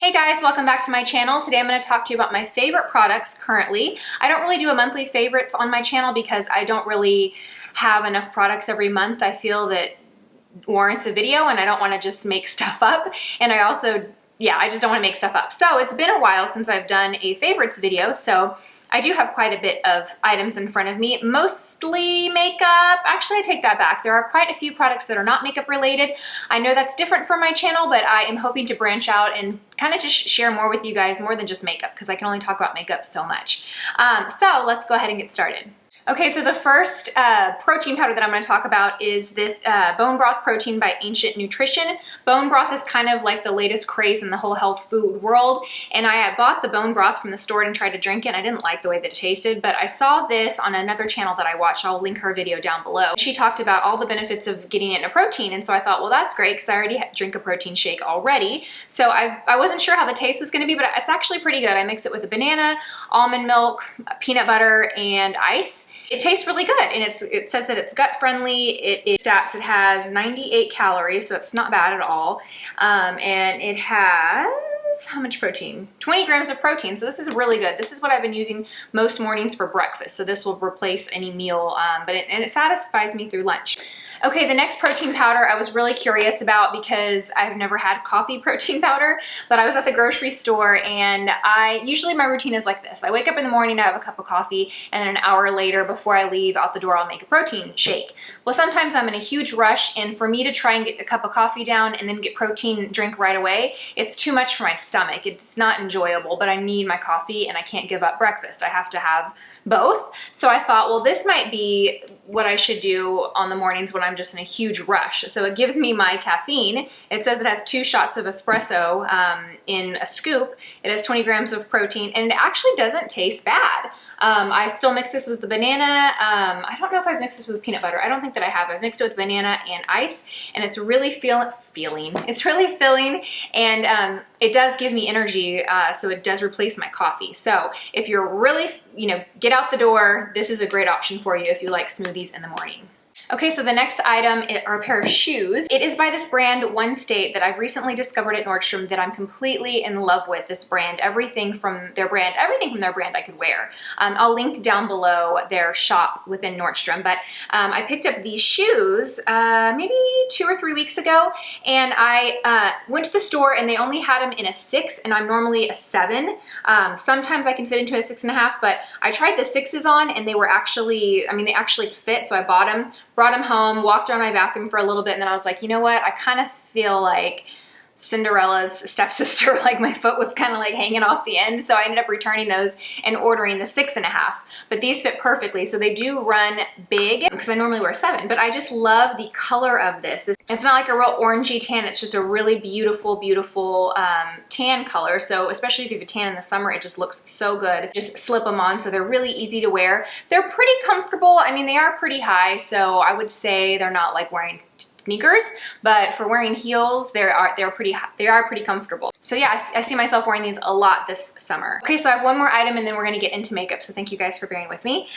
Hey guys, welcome back to my channel. Today I'm going to talk to you about my favorite products currently. I don't really do a monthly favorites on my channel because I don't really have enough products every month. I feel that warrants a video and I don't want to just make stuff up. And I also, I just don't want to make stuff up. So it's been a while since I've done a favorites video. So I do have quite a bit of items in front of me, mostly makeup. Actually, I take that back. There are quite a few products that are not makeup related. I know that's different for my channel, but I am hoping to branch out and kind of just share more with you guys, more than just makeup, because I can only talk about makeup so much. So let's go ahead and get started. Okay, so the first protein powder that I'm going to talk about is this Bone Broth Protein by Ancient Nutrition. Bone broth is kind of like the latest craze in the whole health food world, and I bought the bone broth from the store and tried to drink it. I didn't like the way that it tasted, but I saw this on another channel that I watch. I'll link her video down below. She talked about all the benefits of getting it in a protein, and so I thought, well, that's great because I already drink a protein shake already. So I wasn't sure how the taste was going to be, but it's actually pretty good. I mix it with a banana, almond milk, peanut butter, and ice. It tastes really good, and it says that it's gut friendly. It stats it has 98 calories, so it's not bad at all. And it has, how much protein? 20 grams of protein, so this is really good. This is what I've been using most mornings for breakfast, so this will replace any meal, and it satisfies me through lunch. Okay, the next protein powder I was really curious about because I've never had coffee protein powder, but I was at the grocery store and usually my routine is like this. I wake up in the morning, I have a cup of coffee, and then an hour later before I leave out the door, I'll make a protein shake. Well, sometimes I'm in a huge rush, and for me to try and get a cup of coffee down and then get protein drink right away, it's too much for my stomach. It's not enjoyable, but I need my coffee and I can't give up breakfast. I have to have both. So I thought, well, this might be what I should do on the mornings when I'm just in a huge rush. So it gives me my caffeine. It says it has 2 shots of espresso in a scoop. It has 20 grams of protein, and it actually doesn't taste bad. I still mix this with the banana. I don't know if I've mixed this with peanut butter. I don't think that I have. I've mixed it with banana and ice, and it's really it's really filling, and it does give me energy, so it does replace my coffee. So if you're really, get out the door, this is a great option for you if you like smoothies in the morning. Okay, so the next item are a pair of shoes. It is by this brand, One State, that I've recently discovered at Nordstrom that I'm completely in love with. This brand, everything from their brand I could wear. I'll link down below their shop within Nordstrom, but I picked up these shoes maybe 2 or 3 weeks ago, and I went to the store and they only had them in a 6, and I'm normally a 7. Sometimes I can fit into a 6.5, but I tried the 6s on and they were actually, they actually fit, so I bought them. Brought them home, walked around my bathroom for a little bit, and then I was like, you know what? I kind of feel like Cinderella's stepsister, like my foot was kind of like hanging off the end, so I ended up returning those and ordering the 6.5. But these fit perfectly, so they do run big because I normally wear 7, but I just love the color of this. It's not like a real orangey tan, it's just a really beautiful, beautiful tan color. So especially if you have a tan in the summer, it just looks so good. Just slip them on, so they're really easy to wear. They're pretty comfortable. They are pretty high, so I would say they're not like wearing sneakers, but for wearing heels, they are pretty comfortable. So yeah, I see myself wearing these a lot this summer. Okay, so I have one more item and then we're gonna get into makeup, so thank you guys for bearing with me.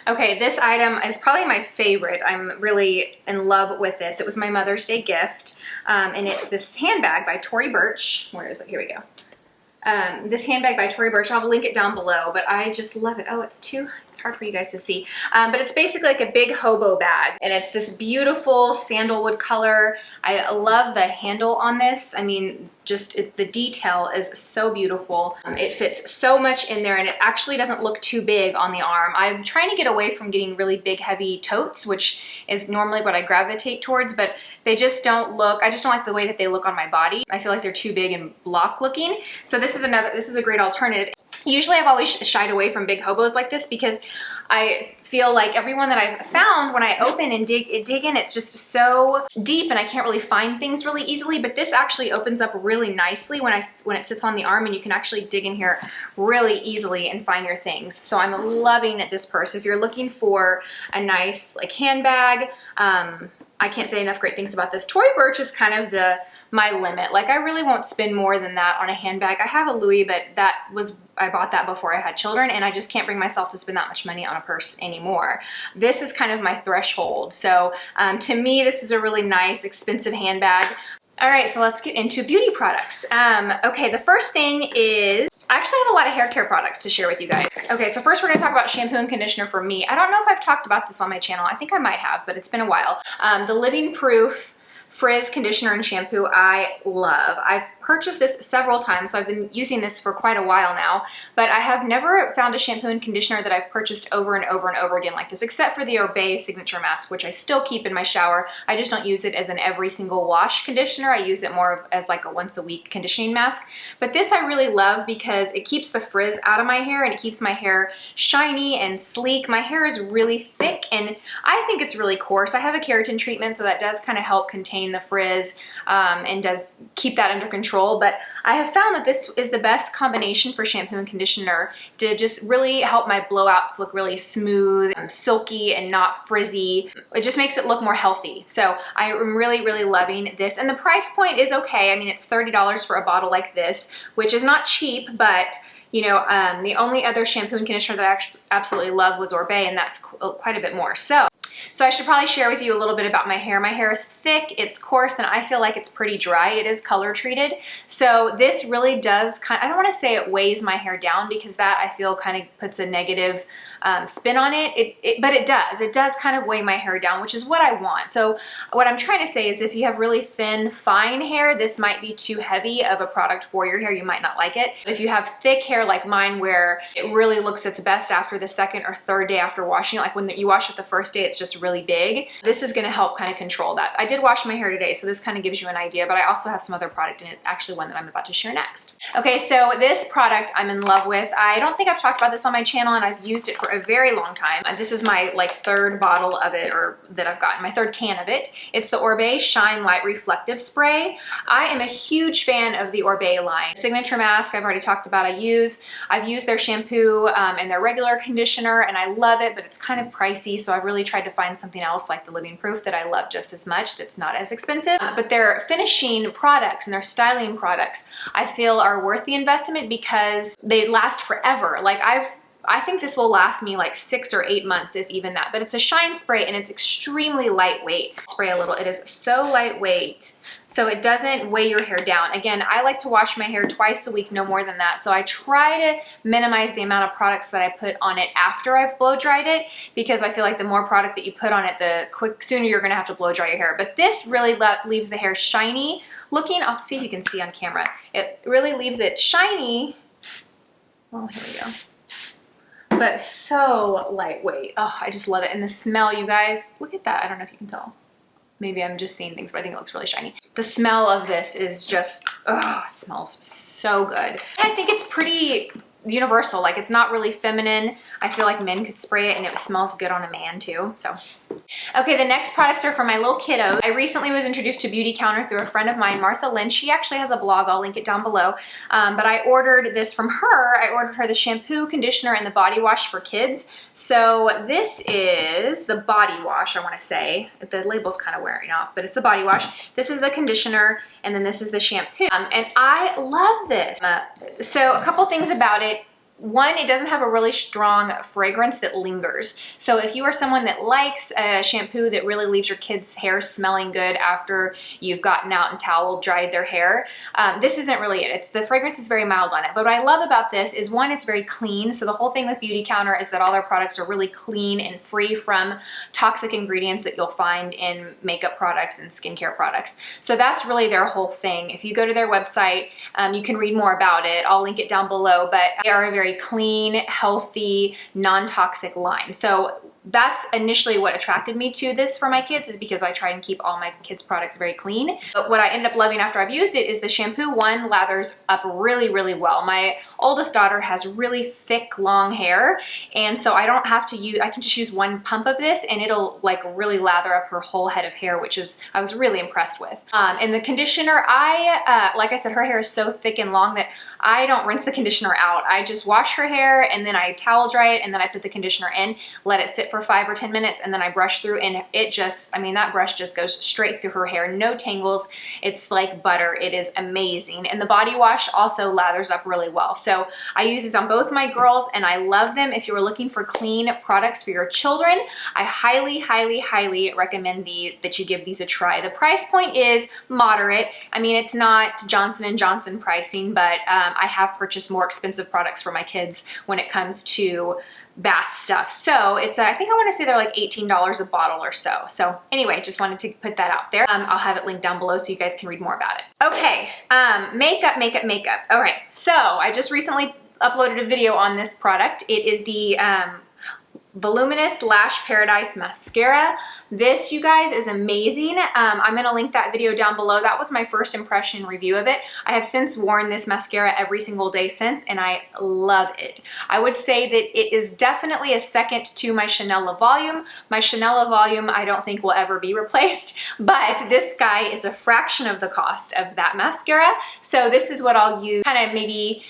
Okay, this item is probably my favorite. I'm really in love with this. It was my Mother's Day gift, and it's this handbag by Tory Burch. Where is it? Here we go. This handbag by Tory Burch. I'll link it down below, but I just love it. Oh, it's hard for you guys to see. But it's basically like a big hobo bag, and it's this beautiful sandalwood color. I love the handle on this. The detail is so beautiful. It fits so much in there, and it actually doesn't look too big on the arm. I'm trying to get away from getting really big, heavy totes, which is normally what I gravitate towards, but they just don't look, I just don't like the way that they look on my body. I feel like they're too big and block looking. So this is a great alternative. Usually I've always shied away from big hobos like this because I feel like everyone that I've found, when I open and dig in, it's just so deep and I can't really find things really easily. But this actually opens up really nicely when it sits on the arm, and you can actually dig in here really easily and find your things. So I'm loving this purse. If you're looking for a nice like handbag, I can't say enough great things about this. Tory Burch is kind of my limit. Like, I really won't spend more than that on a handbag. I have a Louis, but I bought that before I had children, and I just can't bring myself to spend that much money on a purse anymore. This is kind of my threshold. So to me, this is a really nice, expensive handbag. All right, so let's get into beauty products. Okay, the first thing is, I actually have a lot of hair care products to share with you guys. Okay, so first we're gonna talk about shampoo and conditioner for me. I don't know if I've talked about this on my channel. I think I might have, but it's been a while. The Living Proof Frizz conditioner and shampoo I love. I've purchased this several times, so I've been using this for quite a while now, but I have never found a shampoo and conditioner that I've purchased over and over and over again like this, except for the Oribe Signature Mask, which I still keep in my shower. I just don't use it as an every single wash conditioner. I use it more as like a once a week conditioning mask. But this I really love because it keeps the frizz out of my hair and it keeps my hair shiny and sleek. My hair is really thick and I think it's really coarse. I have a keratin treatment, so that does kind of help contain the frizz and does keep that under control. But I have found that this is the best combination for shampoo and conditioner to just really help my blowouts look really smooth, silky, and not frizzy. It just makes it look more healthy. So I am really, really loving this. And the price point is okay. I mean, it's $30 for a bottle like this, which is not cheap, but you know, the only other shampoo and conditioner that I absolutely love was Oribe, and that's quite a bit more. So I should probably share with you a little bit about my hair. My hair is thick, it's coarse, and I feel like it's pretty dry. It is color treated. So this really does I don't want to say it weighs my hair down, because that I feel kind of puts a negative spin on it. But it does. It does kind of weigh my hair down, which is what I want. So what I'm trying to say is if you have really thin, fine hair, this might be too heavy of a product for your hair. You might not like it. If you have thick hair like mine, where it really looks its best after the second or third day after washing it, like when you wash it the first day, it's just really big, this is going to help kind of control that. I did wash my hair today, so this kind of gives you an idea, but I also have some other product in it, actually one that I'm about to share next. Okay, so this product I'm in love with. I don't think I've talked about this on my channel, and I've used it for a very long time. This is my like third bottle of it, or that I've gotten, my third can of it. It's the Oribe Shine Light Reflective Spray. I am a huge fan of the Oribe line. Signature Mask, I've already talked about. I've used their shampoo and their regular conditioner, and I love it, but it's kind of pricey, so I've really tried to find something else like the Living Proof that I love just as much, that's not as expensive. But their finishing products and their styling products I feel are worth the investment because they last forever. Like I think this will last me like 6 or 8 months, if even that. But it's a shine spray and it's extremely lightweight. Spray a little. It is so lightweight, so it doesn't weigh your hair down. Again, I like to wash my hair twice a week, no more than that. So I try to minimize the amount of products that I put on it after I've blow dried it, because I feel like the more product that you put on it, the sooner you're gonna have to blow dry your hair. But this really leaves the hair shiny looking. I'll see if you can see on camera. It really leaves it shiny. Oh, here we go. But so lightweight. Oh, I just love it. And the smell, you guys, look at that. I don't know if you can tell. Maybe I'm just seeing things, but I think it looks really shiny. The smell of this is just, oh, it smells so good. I think it's pretty universal. Like, it's not really feminine. I feel like men could spray it and it smells good on a man too. So, okay, the next products are for my little kiddos. I recently was introduced to BeautyCounter through a friend of mine, Lynn. She actually has a blog. I'll link it down below. But I ordered this from her. I ordered her the shampoo, conditioner, and the body wash for kids. So this is the body wash, I want to say. The label's kind of wearing off, but it's the body wash. This is the conditioner, and then this is the shampoo. And I love this. So a couple things about it. One, it doesn't have a really strong fragrance that lingers. So if you are someone that likes a shampoo that really leaves your kids' hair smelling good after you've gotten out and towel dried their hair, this isn't really it. The fragrance is very mild on it. But what I love about this is, one, it's very clean. So the whole thing with BeautyCounter is that all their products are really clean and free from toxic ingredients that you'll find in makeup products and skincare products. So that's really their whole thing. If you go to their website, you can read more about it. I'll link it down below, but they are a very clean, healthy, non-toxic line. So that's initially what attracted me to this for my kids, is because I try and keep all my kids' products very clean. But what I ended up loving after I've used it is the shampoo. One, lathers up really, really well. My oldest daughter has really thick, long hair, and so I don't have to use, I can just use one pump of this and it'll like really lather up her whole head of hair, which is, I was really impressed with. And the conditioner, like I said, her hair is so thick and long that I don't rinse the conditioner out. I just wash her hair and then I towel dry it, and then I put the conditioner in, let it sit for for 5 or 10 minutes and then I brush through, and it just, I mean, that brush just goes straight through her hair. No tangles. It's like butter. It is amazing. And the body wash also lathers up really well. So I use these on both my girls and I love them. If you are looking for clean products for your children, I highly, highly, highly recommend that you give these a try. The price point is moderate. I mean, it's not Johnson & Johnson pricing, but I have purchased more expensive products for my kids when it comes to bath stuff. So it's, I think I want to say they're like $18 a bottle or so. So anyway, just wanted to put that out there. I'll have it linked down below so you guys can read more about it. Okay, makeup. All right, so I just recently uploaded a video on this product. It is the Voluminous Lash Paradise Mascara. This, you guys, is amazing. I'm gonna link that video down below. That was my first impression review of it. I have since worn this mascara every single day since, and I love it. I would say that it is definitely a second to my Chanel La Volume. My Chanel La Volume I don't think will ever be replaced, but this guy is a fraction of the cost of that mascara. So this is what I'll use kind of maybe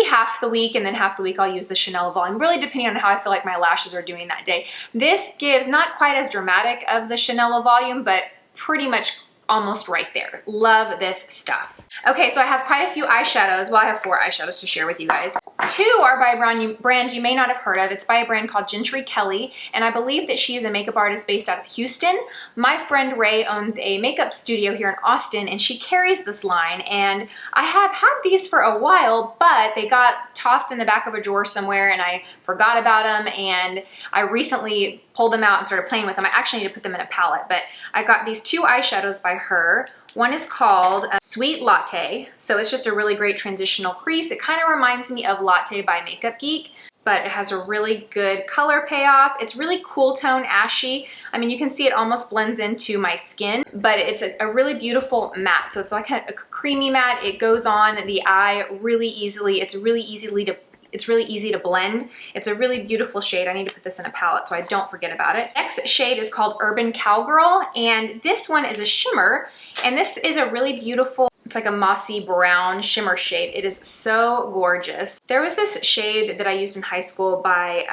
half the week, and then half the week I'll use the Chanel La Volume, really depending on how I feel like my lashes are doing that day. This gives not quite as dramatic of the Chanel La Volume, but pretty much almost right there. Love this stuff. Okay, so I have quite a few eyeshadows. Well, I have 4 eyeshadows to share with you guys. 2 are by a brand you may not have heard of. It's by a brand called Jentry, and I believe that she is a makeup artist based out of Houston. My friend Ray owns a makeup studio here in Austin, and she carries this line, and I have had these for a while, but they got tossed in the back of a drawer somewhere, and I forgot about them, and I recently pulled them out and started playing with them. I actually need to put them in a palette, but I got these 2 eyeshadows by her. One is called Sweet Latte. So it's just a really great transitional crease. It kind of reminds me of Latte by Makeup Geek, but it has a really good color payoff. It's really cool tone, ashy. I mean, you can see it almost blends into my skin, but it's a really beautiful matte. So it's like a creamy matte. It goes on the eye really easily. It's really easy to blend. It's a really beautiful shade. I need to put this in a palette so I don't forget about it. Next shade is called Urban Cowgirl, and this one is a shimmer, and this is a really beautiful, it's like a mossy brown shimmer shade. It is so gorgeous. There was this shade that I used in high school by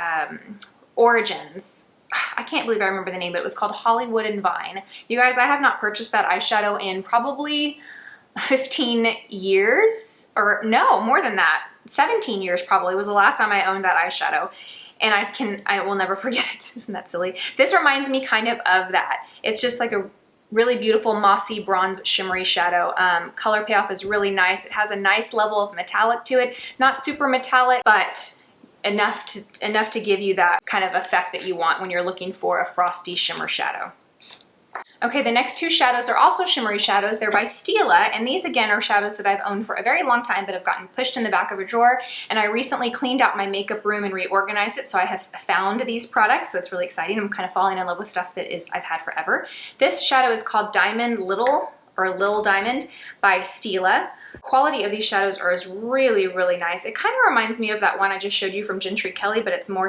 Origins. I can't believe I remember the name, but it was called Hollywood and Vine. You guys, I have not purchased that eyeshadow in probably 15 years, or no, more than that. 17 years probably was the last time I owned that eyeshadow, and I will never forget it. Isn't that silly? This reminds me kind of that. It's just like a really beautiful mossy bronze shimmery shadow. Color payoff is really nice. It has a nice level of metallic to it. Not super metallic, but enough to give you that kind of effect that you want when you're looking for a frosty shimmer shadow. Okay, the next 2 shadows are also shimmery shadows. They're by Stila, and these again are shadows that I've owned for a very long time but have gotten pushed in the back of a drawer, and I recently cleaned out my makeup room and reorganized it, so I have found these products, so it's really exciting. I'm kind of falling in love with stuff that I've had forever. This shadow is called Diamond Little, or Lil Diamond by Stila. The quality of these shadows is really, really nice. It kind of reminds me of that one I just showed you from Jentry, but it's more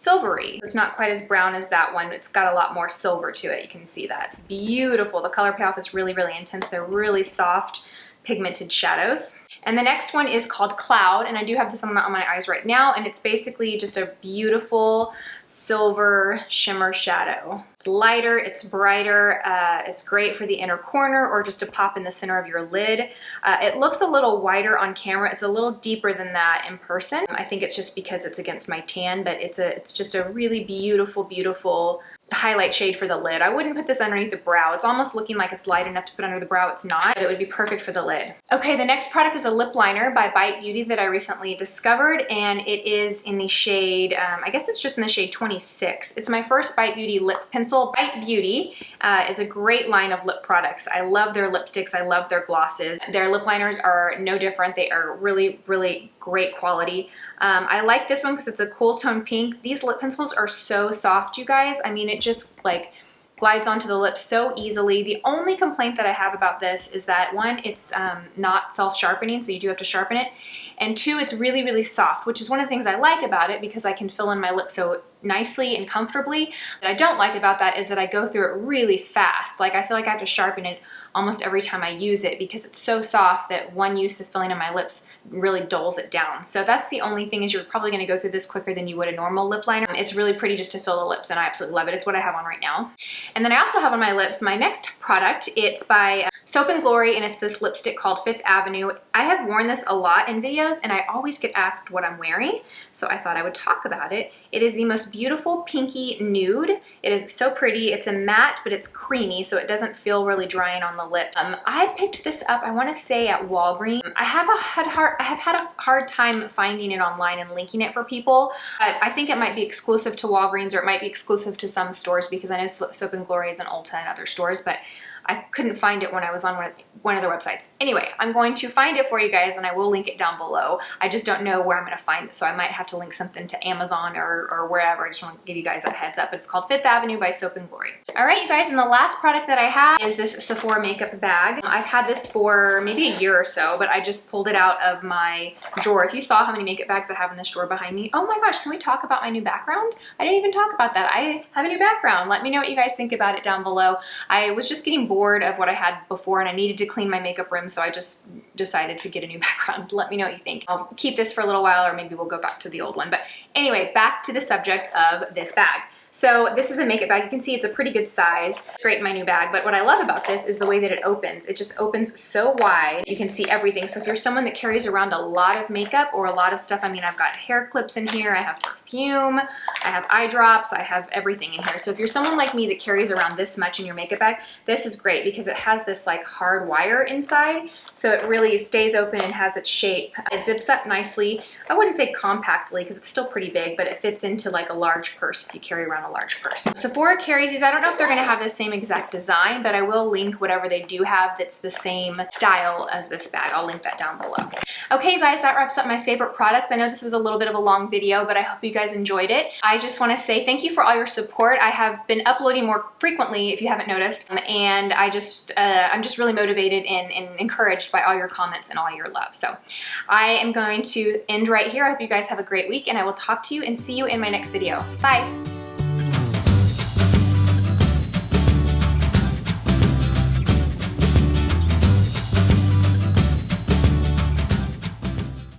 silvery. It's not quite as brown as that one. It's got a lot more silver to it. You can see that. It's beautiful. The color payoff is really, really intense. They're really soft, pigmented shadows. And the next one is called Cloud, and I do have this on my eyes right now, and it's basically just a beautiful silver shimmer shadow. It's lighter, it's brighter, it's great for the inner corner or just to pop in the center of your lid. It looks a little whiter on camera. It's a little deeper than that in person. I think it's just because it's against my tan, but it's just a really beautiful, beautiful highlight shade for the lid. I wouldn't put this underneath the brow. It's almost looking like it's light enough to put under the brow. It's not, but it would be perfect for the lid. Okay, the next product is a lip liner by Bite Beauty that I recently discovered, and it is in the shade, I guess it's just in the shade 26. It's my first Bite Beauty lip pencil. Bite Beauty is a great line of lip products. I love their lipsticks. I love their glosses. Their lip liners are no different. They are really, really great quality. I like this one because it's a cool tone pink. These lip pencils are so soft, you guys. I mean, it just like glides onto the lips so easily. The only complaint that I have about this is that one, it's not self-sharpening, so you do have to sharpen it. and 2, it's really, really soft, which is one of the things I like about it because I can fill in my lips so nicely and comfortably. What I don't like about that is that I go through it really fast. Like I feel like I have to sharpen it almost every time I use it because it's so soft that one use of filling in my lips really dulls it down. So that's the only thing, is you're probably going to go through this quicker than you would a normal lip liner. It's really pretty just to fill the lips and I absolutely love it. It's what I have on right now. And then I also have on my lips my next product. It's by Soap & Glory, and it's this lipstick called Fifth Avenue. I have worn this a lot in videos and I always get asked what I'm wearing, so I thought I would talk about it. It is the most beautiful pinky nude. It is so pretty. It's a matte, but it's creamy, so it doesn't feel really drying on the lips. I picked this up, I want to say at Walgreens. I have had a hard time finding it online and linking it for people, but I think it might be exclusive to Walgreens, or it might be exclusive to some stores, because I know Soap & Glory is in Ulta and other stores, but I couldn't find it when I was on one of their websites. Anyway, I'm going to find it for you guys and I will link it down below. I just don't know where I'm gonna find it, so I might have to link something to Amazon or wherever. I just want to give you guys a heads up. It's called Fifth Avenue by Soap & Glory. All right, you guys, and the last product that I have is this Sephora makeup bag. I've had this for maybe a year or so, but I just pulled it out of my drawer. If you saw how many makeup bags I have in this drawer behind me, oh my gosh, can we talk about my new background? I didn't even talk about that. I have a new background. Let me know what you guys think about it down below. I was just getting bored of what I had before and I needed to clean my makeup room, so I just decided to get a new background. Let me know what you think. I'll keep this for a little while, or maybe we'll go back to the old one. But anyway, back to the subject of this bag. So this is a makeup bag. You can see it's a pretty good size. It's great in my new bag, but what I love about this is the way that it opens. It just opens so wide. You can see everything. So if you're someone that carries around a lot of makeup or a lot of stuff, I mean, I've got hair clips in here, I have perfume, I have eye drops, I have everything in here. So if you're someone like me that carries around this much in your makeup bag, this is great because it has this like hard wire inside. So it really stays open and has its shape. It zips up nicely. I wouldn't say compactly because it's still pretty big, but it fits into like a large purse if you carry around a large purse. Sephora carries these. I don't know if they're gonna have the same exact design, but I will link whatever they do have that's the same style as this bag. I'll link that down below. Okay, you guys, that wraps up my favorite products. I know this was a little bit of a long video, but I hope you guys enjoyed it. I just wanna say thank you for all your support. I have been uploading more frequently, if you haven't noticed, and I'm just really motivated and encouraged by all your comments and all your love. So I am going to end right here. I hope you guys have a great week, and I will talk to you and see you in my next video. Bye.